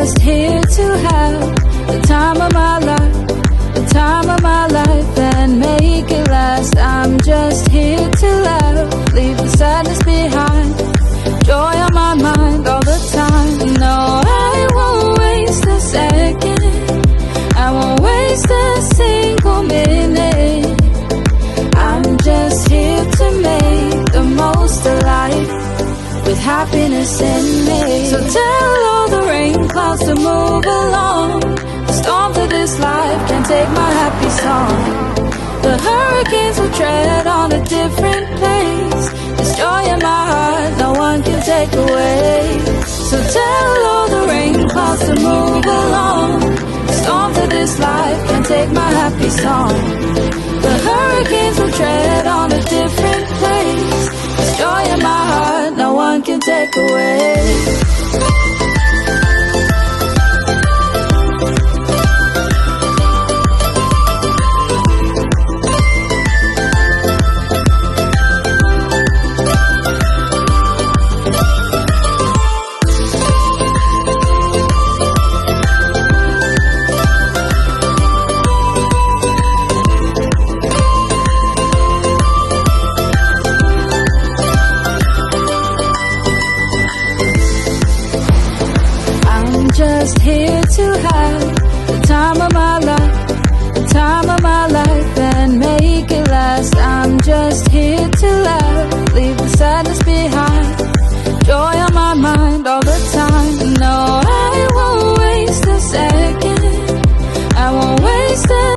just here to have the time of my life, the time of my life, and make it last. I'm just here to laugh, leave the sadness behind, joy on my mind all the time. No, I won't waste a second, I won't waste a single minute. I'm just here to make the most of life, with happiness in me. So tell all the rain clouds to move along, the storms of this life can't take my happy song. The hurricanes will tread on a different place, this joy in my heart no one can take away. So tell all the rain clouds to move along, the storms of this life can't take my happy song. The hurricanes will tread on a different place, this joy in my heart no one can take away. Just here to have the time of my life, the time of my life, and make it last. I'm just here to laugh, leave the sadness behind.